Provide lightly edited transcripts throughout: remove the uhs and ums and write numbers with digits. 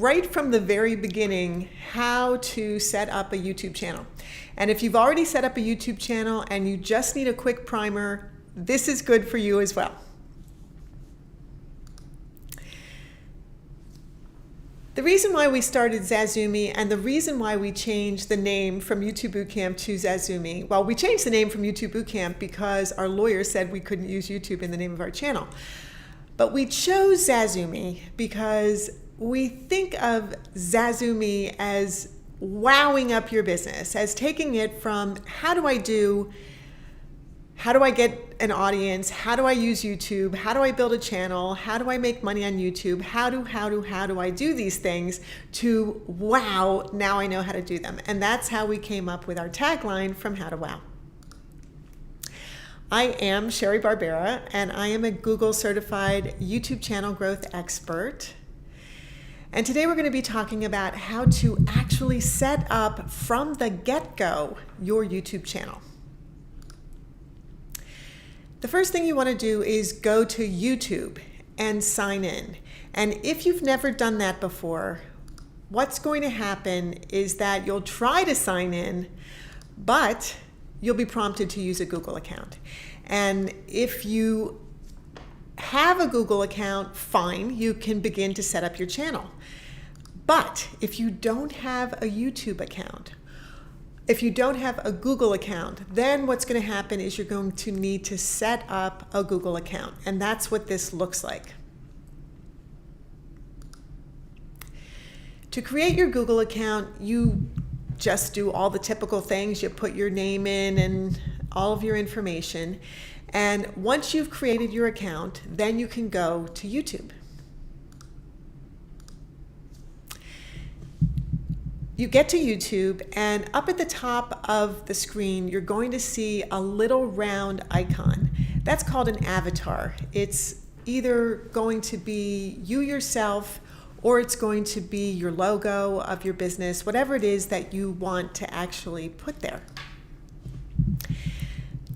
right from the very beginning how to set up a YouTube channel. And if you've already set up a YouTube channel and you just need a quick primer, this is good for you as well. The reason why we started Zazumi and the reason why we changed the name from YouTube Bootcamp to Zazumi, well, we changed the name from YouTube Bootcamp because our lawyer said we couldn't use YouTube in the name of our channel. But we chose Zazumi because we think of Zazumi as wowing up your business, as taking it from how do I get an audience? How do I use YouTube? How do I build a channel? How do I make money on YouTube? How do I do these things? To wow, now I know how to do them. And that's how we came up with our tagline from How to Wow. I am Sherry Barbera, and I am a Google certified YouTube channel growth expert. And today we're going to be talking about how to actually set up from the get-go your YouTube channel. The first thing you want to do is go to YouTube and sign in. And if you've never done that before, what's going to happen is that you'll try to sign in, but you'll be prompted to use a Google account. And if you have a Google account, fine, you can begin to set up your channel. But if you don't have a YouTube account, if you don't have a Google account, then what's going to happen is you're going to need to set up a Google account. And that's what this looks like. To create your Google account, you just do all the typical things. You put your name in and all of your information. And once you've created your account, then you can go to YouTube. You get to YouTube, and up at the top of the screen, you're going to see a little round icon. That's called an avatar. It's either going to be you yourself, or it's going to be your logo of your business, whatever it is that you want to actually put there.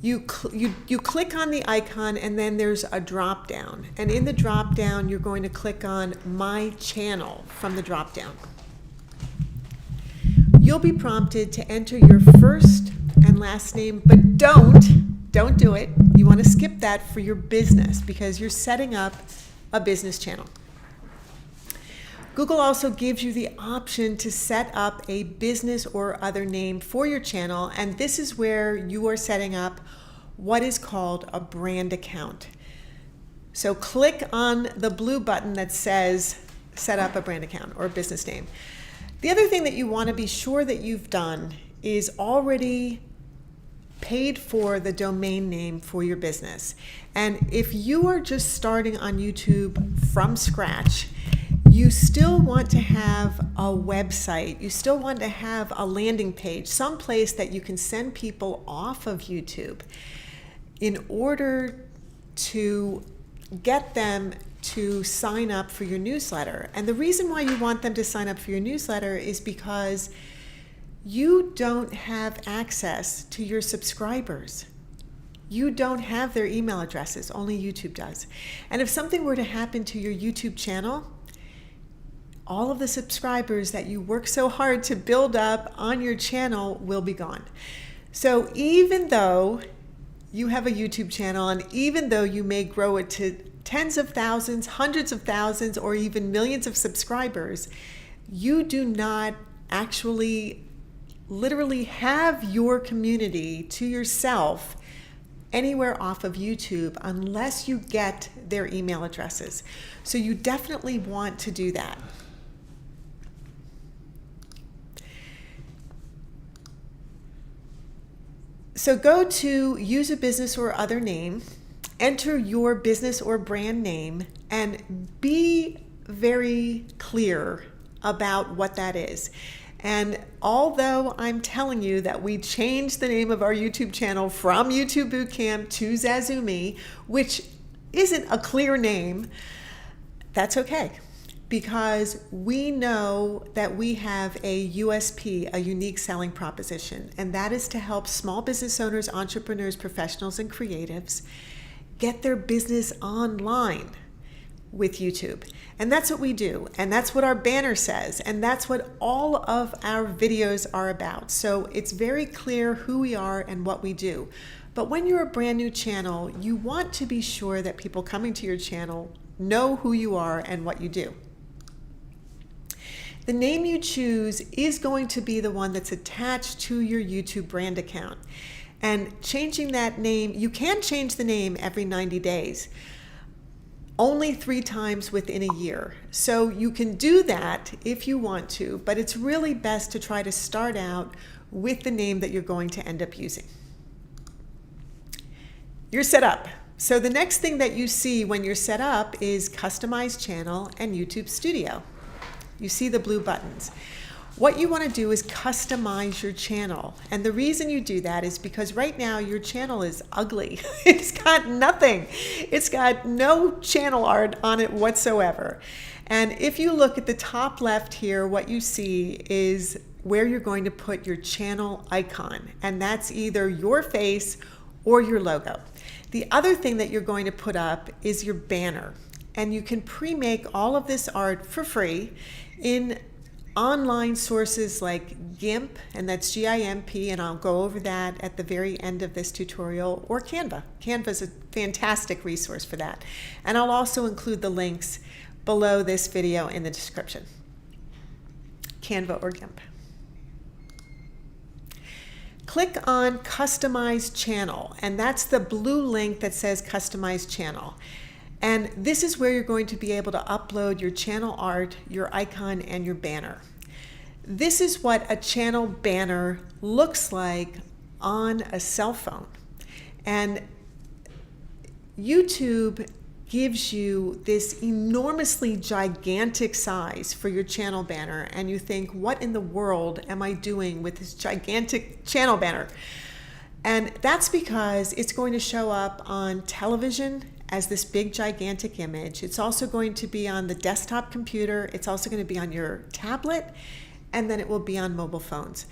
You click on the icon, and then there's a drop down. And in the drop down, you're going to click on My Channel from the drop down. You'll be prompted to enter your first and last name, but don't do it. You want to skip that for your business because you're setting up a business channel. Google also gives you the option to set up a business or other name for your channel, and this is where you are setting up what is called a brand account. So click on the blue button that says set up a brand account or a business name. The other thing that you want to be sure that you've done is already paid for the domain name for your business. And if you are just starting on YouTube from scratch, you still want to have a website. You still want to have a landing page, someplace that you can send people off of YouTube in order to get them to sign up for your newsletter. And the reason why you want them to sign up for your newsletter is because you don't have access to your subscribers. You don't have their email addresses, only YouTube does. And if something were to happen to your YouTube channel, all of the subscribers that you work so hard to build up on your channel will be gone. So even though you have a YouTube channel, and even though you may grow it to tens of thousands, hundreds of thousands, or even millions of subscribers, you do not actually literally have your community to yourself anywhere off of YouTube unless you get their email addresses. So you definitely want to do that. So go to use a business or other name, enter your business or brand name, and be very clear about what that is. And although I'm telling you that we changed the name of our YouTube channel from YouTube Bootcamp to Zazumi, which isn't a clear name, that's okay. Because we know that we have a USP, a unique selling proposition, and that is to help small business owners, entrepreneurs, professionals, and creatives get their business online with YouTube. And that's what we do. And that's what our banner says. And that's what all of our videos are about. So it's very clear who we are and what we do. But when you're a brand new channel, you want to be sure that people coming to your channel know who you are and what you do. The name you choose is going to be the one that's attached to your YouTube brand account. And changing that name, you can change the name every 90 days, only 3 times within a year. So you can do that if you want to, but it's really best to try to start out with the name that you're going to end up using. You're set up. So the next thing that you see when you're set up is Customize Channel and YouTube Studio. You see the blue buttons. What you want to do is customize your channel. And the reason you do that is because right now your channel is ugly. It's got nothing. It's got no channel art on it whatsoever. And if you look at the top left here, what you see is where you're going to put your channel icon. And that's either your face or your logo. The other thing that you're going to put up is your banner. And you can pre-make all of this art for free in online sources like GIMP, and that's G-I-M-P, and I'll go over that at the very end of this tutorial, or Canva. Canva is a fantastic resource for that. And I'll also include the links below this video in the description. Canva or GIMP. Click on Customize Channel, and that's the blue link that says Customize Channel. And this is where you're going to be able to upload your channel art, your icon, and your banner. This is what a channel banner looks like on a cell phone. And YouTube gives you this enormously gigantic size for your channel banner, and you think, what in the world am I doing with this gigantic channel banner? And that's because it's going to show up on television as this big gigantic image. It's also going to be on the desktop computer. It's also going to be on your tablet, and then it will be on mobile phones.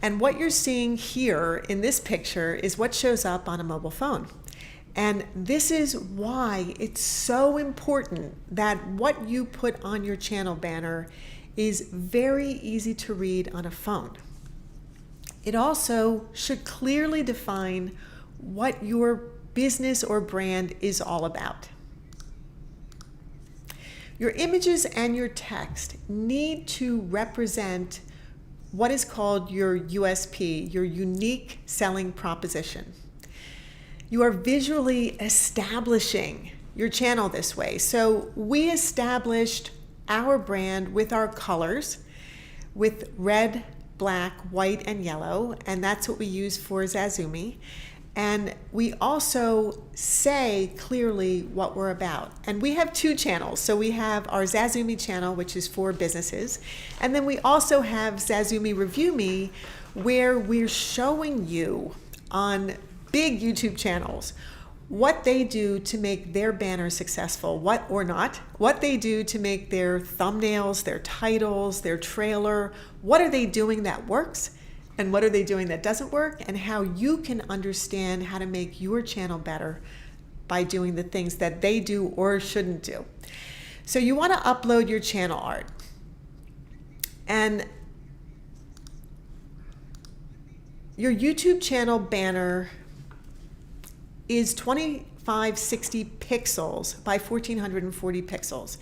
And what you're seeing here in this picture is what shows up on a mobile phone. And this is why it's so important that what you put on your channel banner is very easy to read on a phone. It also should clearly define what your business or brand is all about. Your images and your text need to represent what is called your USP, your unique selling proposition. You are visually establishing your channel this way. So we established our brand with our colors, with red, black, white, and yellow, and that's what we use for Zazumi. And we also say clearly what we're about. And we have 2 channels. So we have our Zazumi channel, which is for businesses. And then we also have Zazumi Review Me, where we're showing you on big YouTube channels what they do to make their banner successful, what they do to make their thumbnails, their titles, their trailer, what are they doing that works, and what are they doing that doesn't work, and how you can understand how to make your channel better by doing the things that they do or shouldn't do. So you want to upload your channel art. And your YouTube channel banner is 2560 pixels by 1440 pixels.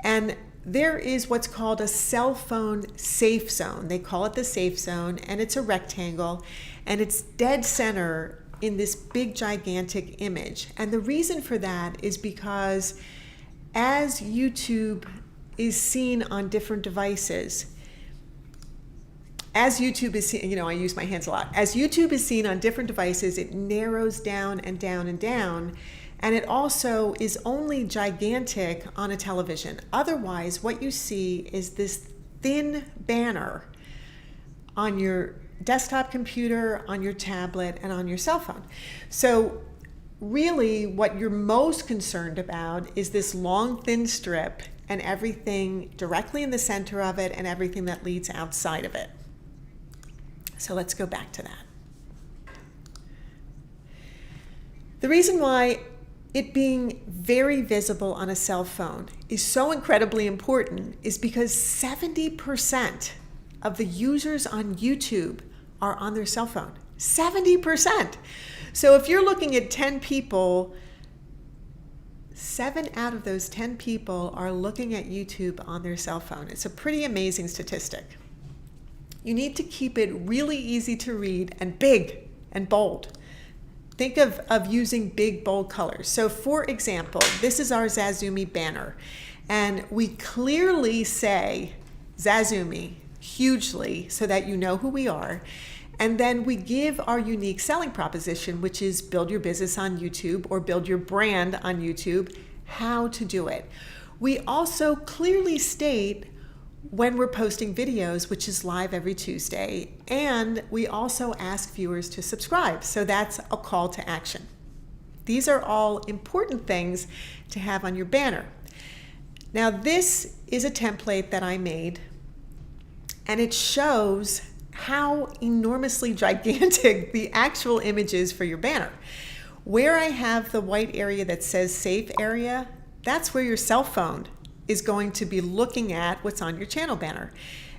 And there is what's called a cell phone safe zone. They call it the safe zone, and it's a rectangle, and it's dead center in this big gigantic image. And the reason for that is because as YouTube is seen on different devices, as YouTube is seen, I use my hands a lot. As YouTube is seen on different devices, it narrows down and down and down. And it also is only gigantic on a television. Otherwise, what you see is this thin banner on your desktop computer, on your tablet, and on your cell phone. So really what you're most concerned about is this long, thin strip and everything directly in the center of it and everything that leads outside of it. So let's go back to that. The reason why it being very visible on a cell phone is so incredibly important is because 70% of the users on YouTube are on their cell phone. 70%. So if you're looking at 10 people, 7 out of those 10 people are looking at YouTube on their cell phone. It's a pretty amazing statistic. You need to keep it really easy to read and big and bold. Think of using big, bold colors. So for example, this is our Zazumi banner. And we clearly say Zazumi hugely so that you know who we are. And then we give our unique selling proposition, which is build your business on YouTube or build your brand on YouTube, how to do it. We also clearly state when we're posting videos, which is live every Tuesday, and we also ask viewers to subscribe. So that's a call to action. These are all important things to have on your banner. Now, this is a template that I made, and it shows how enormously gigantic the actual image is for your banner. Where I have the white area that says safe area, that's where your cell phone is going to be looking at what's on your channel banner.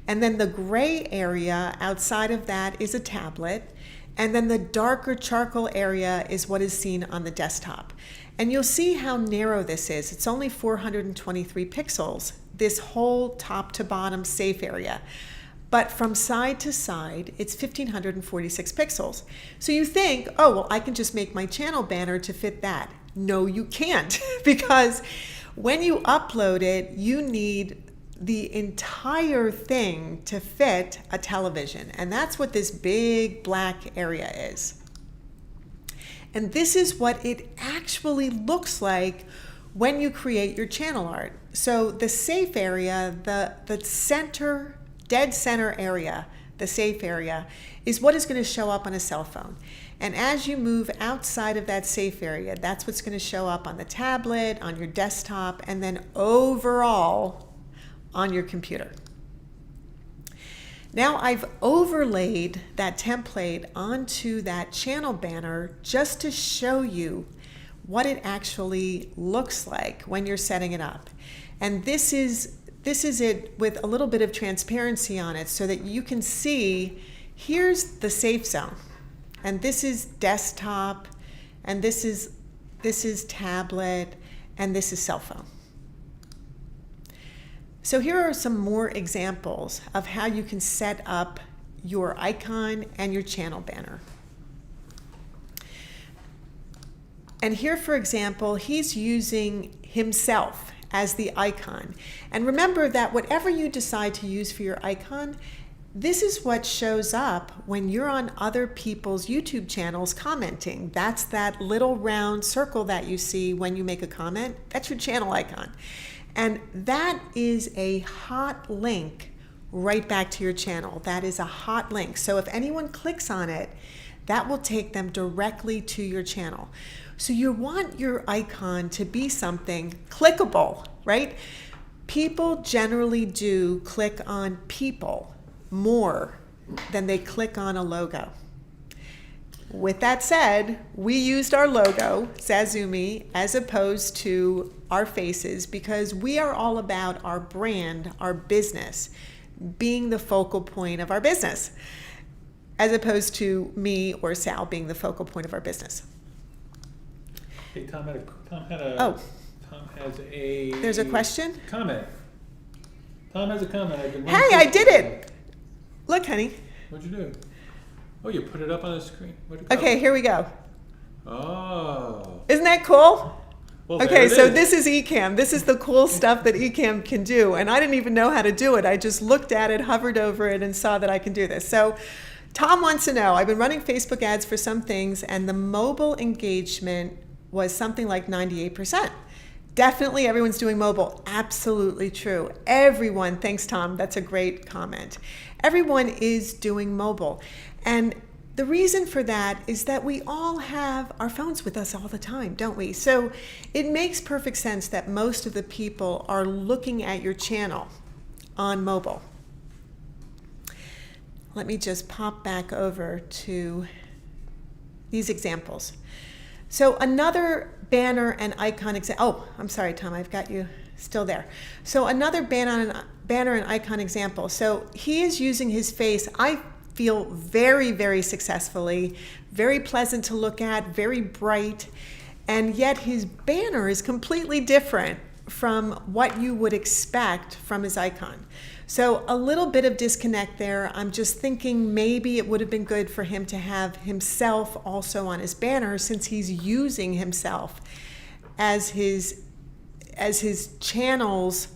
And then the gray area outside of that is a tablet. And then the darker charcoal area is what is seen on the desktop. And you'll see how narrow this is. It's only 423 pixels, this whole top to bottom safe area. But from side to side, it's 1,546 pixels. So you think, oh, well, I can just make my channel banner to fit that. No, you can't, because when you upload it, you need the entire thing to fit a television. And that's what this big black area is. And this is what it actually looks like when you create your channel art. So the safe area, the center, dead center area, the safe area, is what is going to show up on a cell phone. And as you move outside of that safe area, that's what's going to show up on the tablet, on your desktop, and then overall on your computer. Now I've overlaid that template onto that channel banner just to show you what it actually looks like when you're setting it up. And this is it with a little bit of transparency on it so that you can see, here's the safe zone. And this is desktop, and this is tablet, and this is cell phone. So here are some more examples of how you can set up your icon and your channel banner. And here, for example, he's using himself as the icon. And remember that whatever you decide to use for your icon, this is what shows up when you're on other people's YouTube channels commenting. That's that little round circle that you see when you make a comment. That's your channel icon. And that is a hot link right back to your channel. That is a hot link. So if anyone clicks on it, that will take them directly to your channel. So you want your icon to be something clickable, right? People generally do click on people more than they click on a logo. With that said, we used our logo, Zazumi, as opposed to our faces because we are all about our brand, our business, being the focal point of our business, as opposed to me or Sal being the focal point of our business. Hey, Tom has a There's a question? Comment. Tom has a comment. Hey, I did it. Look, honey. What'd you do? Oh, you put it up on the screen. Where'd it go? Okay, here we go. Oh. Isn't that cool? Well, okay, so this is Ecamm. This is the cool stuff that Ecamm can do. And I didn't even know how to do it. I just looked at it, hovered over it, and saw that I can do this. So Tom wants to know, I've been running Facebook ads for some things, and the mobile engagement was something like 98%. Definitely everyone's doing mobile. Absolutely true. Everyone, thanks Tom, that's a great comment. Everyone is doing mobile. And the reason for that is that we all have our phones with us all the time, don't we? So it makes perfect sense that most of the people are looking at your channel on mobile. Let me just pop back over to these examples. So another banner and icon example. Oh, I'm sorry, Tom, I've got you still there. So another banner and icon example. So he is using his face, I feel, very, very successfully, very pleasant to look at, very bright, and yet his banner is completely different from what you would expect from his icon. So a little bit of disconnect there. I'm just thinking maybe it would have been good for him to have himself also on his banner, since he's using himself as his channel's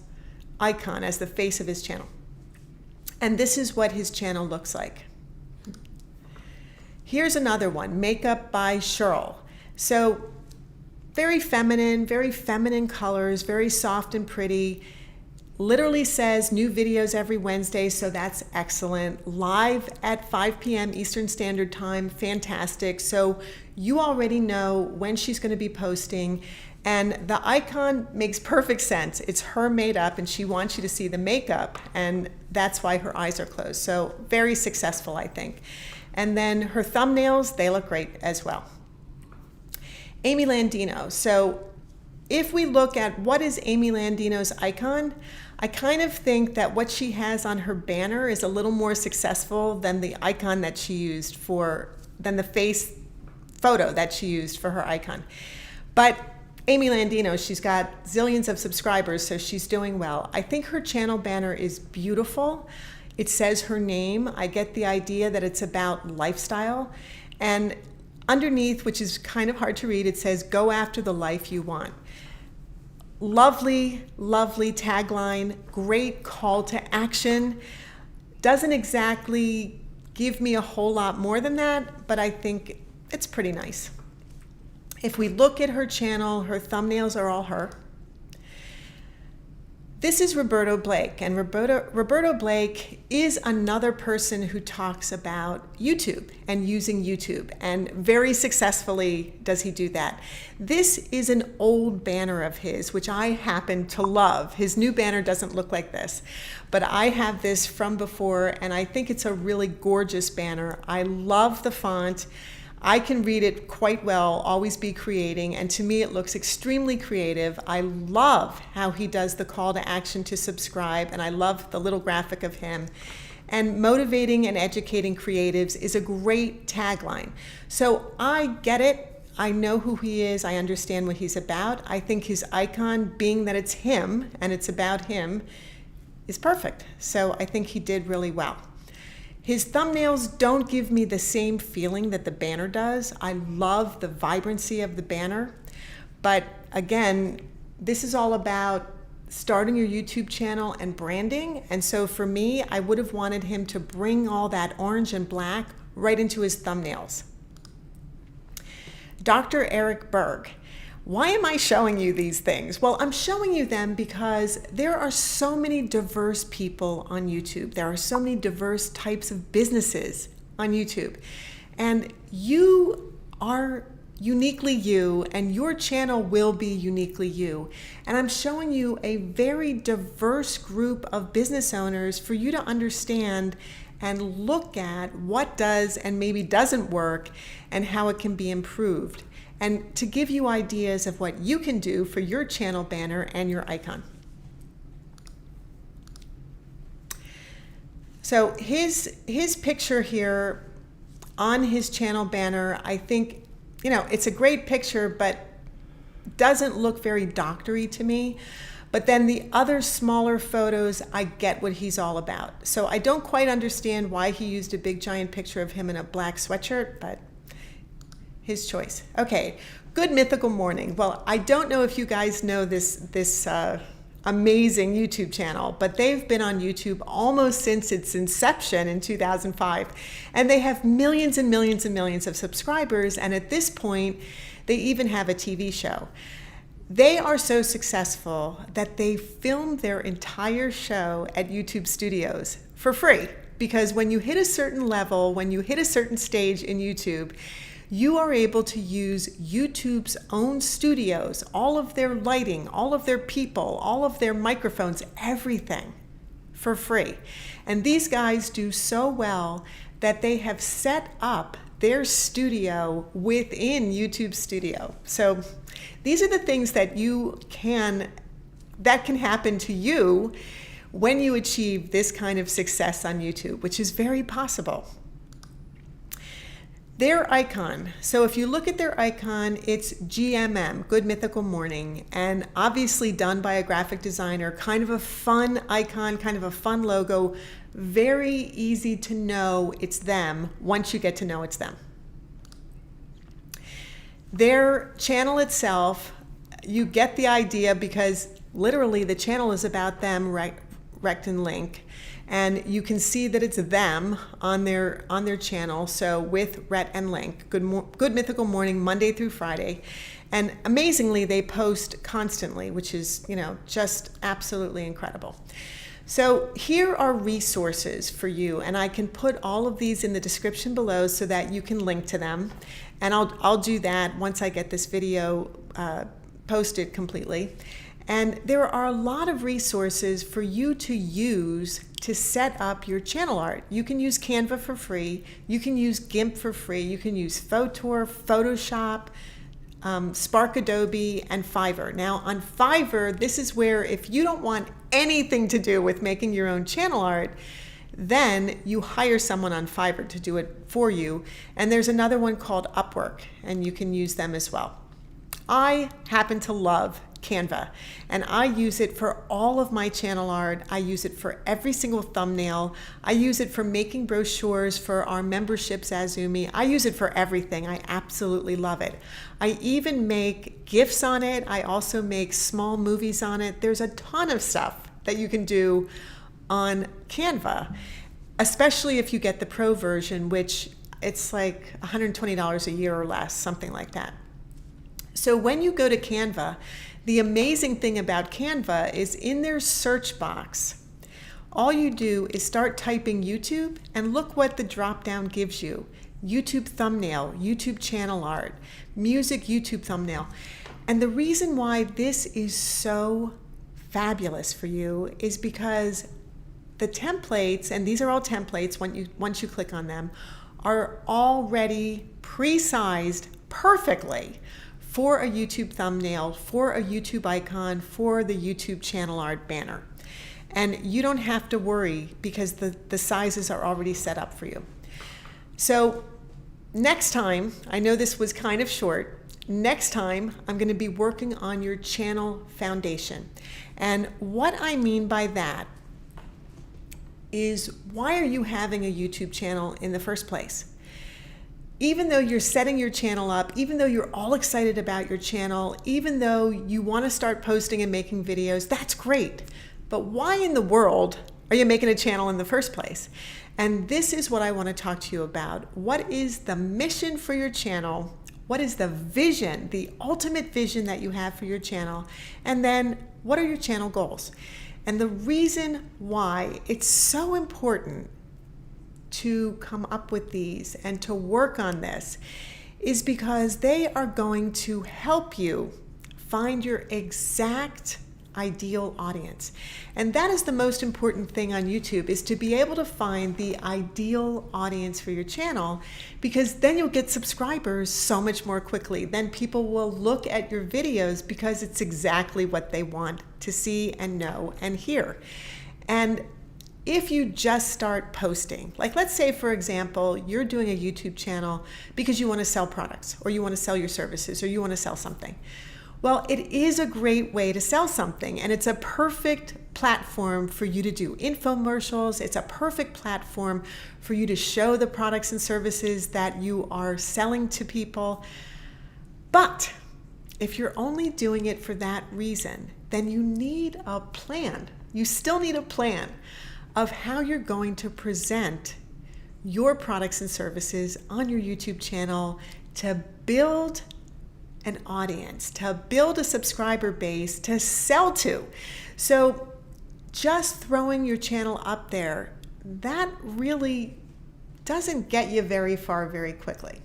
icon, as the face of his channel. And this is what his channel looks like. Here's another one, Makeup by Cheryl. So very feminine colors, very soft and pretty. Literally says new videos every Wednesday, so that's excellent. Live at 5 p.m. Eastern Standard Time, fantastic. So you already know when she's going to be posting, and the icon makes perfect sense. It's her made up, and she wants you to see the makeup, and that's why her eyes are closed. So very successful, I think. And then her thumbnails, they look great as well. Amy Landino. So if we look at what is Amy Landino's icon, I kind of think that what she has on her banner is a little more successful than the icon that she used than the face photo that she used for her icon. But Amy Landino, she's got zillions of subscribers, so she's doing well. I think her channel banner is beautiful. It says her name. I get the idea that it's about lifestyle. And underneath, which is kind of hard to read, it says, "Go after the life you want." Lovely, lovely tagline, great call to action. Doesn't exactly give me a whole lot more than that, but I think it's pretty nice. If we look at her channel, her thumbnails are all her. This is Roberto Blake, and Roberto Blake is another person who talks about YouTube and using YouTube, and very successfully does he do that. This is an old banner of his, which I happen to love. His new banner doesn't look like this, but I have this from before, and I think it's a really gorgeous banner. I love the font. I can read it quite well, Always Be Creating, and to me it looks extremely creative. I love how he does the call to action to subscribe, and I love the little graphic of him. And motivating and educating creatives is a great tagline. So I get it. I know who he is. I understand what he's about. I think his icon, being that it's him and it's about him, is perfect. So I think he did really well. His thumbnails don't give me the same feeling that the banner does. I love the vibrancy of the banner. But again, this is all about starting your YouTube channel and branding. And so for me, I would have wanted him to bring all that orange and black right into his thumbnails. Dr. Eric Berg. Why am I showing you these things? Well, I'm showing you them because there are so many diverse people on YouTube. There are so many diverse types of businesses on YouTube. And you are uniquely you, and your channel will be uniquely you. And I'm showing you a very diverse group of business owners for you to understand and look at what does and maybe doesn't work and how it can be improved, and to give you ideas of what you can do for your channel banner and your icon. So his picture here on his channel banner, I think, it's a great picture, but doesn't look very doctory to me. But then the other smaller photos, I get what he's all about. So I don't quite understand why he used a big giant picture of him in a black sweatshirt, but his choice. Okay, Good Mythical Morning. Well, I don't know if you guys know this amazing YouTube channel, but they've been on YouTube almost since its inception in 2005, and they have millions and millions and millions of subscribers, and at this point, they even have a TV show. They are so successful that they filmed their entire show at YouTube Studios for free, because when you hit a certain level, when you hit a certain stage in YouTube, you are able to use YouTube's own studios, all of their lighting, all of their people, all of their microphones, everything for free. And these guys do so well that they have set up their studio within YouTube Studio. So these are the things that can happen to you when you achieve this kind of success on YouTube, which is very possible. Their icon. So if you look at their icon, it's GMM, Good Mythical Morning, and obviously done by a graphic designer, kind of a fun icon, kind of a fun logo, very easy to know it's them once you get to know it's them. Their channel itself, you get the idea because literally the channel is about them, rect and link. And you can see that it's them on their channel. So with Rhett and Link, Good Mythical Morning, Monday through Friday. And amazingly, they post constantly, which is, just absolutely incredible. So here are resources for you, and I can put all of these in the description below so that you can link to them. And I'll do that once I get this video posted completely. And there are a lot of resources for you to use to set up your channel art. You can use Canva for free. You can use GIMP for free. You can use Photor, Photoshop, Spark Adobe, and Fiverr. Now on Fiverr, this is where if you don't want anything to do with making your own channel art, then you hire someone on Fiverr to do it for you. And there's another one called Upwork, and you can use them as well. I happen to love Canva, and I use it for all of my channel art. I use it for every single thumbnail. I use it for making brochures for our memberships Azumi. I use it for everything. I absolutely love it. I even make GIFs on it. I also make small movies on it. There's a ton of stuff that you can do on Canva, especially if you get the pro version, which it's like $120 a year or less, something like that. So when you go to Canva, the amazing thing about Canva is in their search box, all you do is start typing YouTube and look what the drop down gives you. YouTube thumbnail, YouTube channel art, music YouTube thumbnail. And the reason why this is so fabulous for you is because the templates, and these are all templates once you click on them, are already pre-sized perfectly for a YouTube thumbnail, for a YouTube icon, for the YouTube channel art banner. And you don't have to worry because the sizes are already set up for you. So next time, I know this was kind of short, next time I'm going to be working on your channel foundation. And what I mean by that is, why are you having a YouTube channel in the first place? Even though you're setting your channel up, even though you're all excited about your channel, even though you want to start posting and making videos, that's great. But why in the world are you making a channel in the first place? And this is what I want to talk to you about. What is the mission for your channel? What is the vision, the ultimate vision that you have for your channel? And then what are your channel goals? And the reason why it's so important to come up with these and to work on this is because they are going to help you find your exact ideal audience. And that is the most important thing on YouTube, is to be able to find the ideal audience for your channel, because then you'll get subscribers so much more quickly. Then people will look at your videos because it's exactly what they want to see and know and hear. And if you just start posting, like let's say, for example, you're doing a YouTube channel because you want to sell products, or you want to sell your services, or you want to sell something. Well, it is a great way to sell something, and it's a perfect platform for you to do infomercials. It's a perfect platform for you to show the products and services that you are selling to people. But if you're only doing it for that reason, then you need a plan. You still need a plan of how you're going to present your products and services on your YouTube channel to build an audience, to build a subscriber base to sell to. So just throwing your channel up there, that really doesn't get you very far very quickly.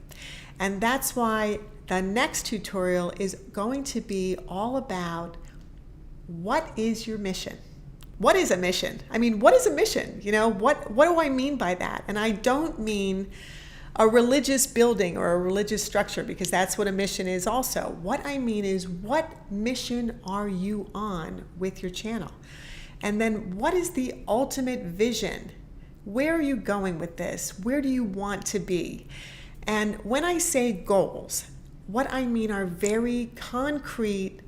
And that's why the next tutorial is going to be all about, what is your mission? What is a mission? I mean, what is a mission? You know, what do I mean by that? And I don't mean a religious building or a religious structure, because that's what a mission is also. What I mean is, what mission are you on with your channel? And then what is the ultimate vision? Where are you going with this? Where do you want to be? And when I say goals, what I mean are very concrete,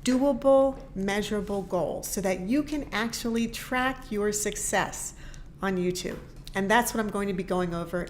doable, measurable goals so that you can actually track your success on YouTube. And that's what I'm going to be going over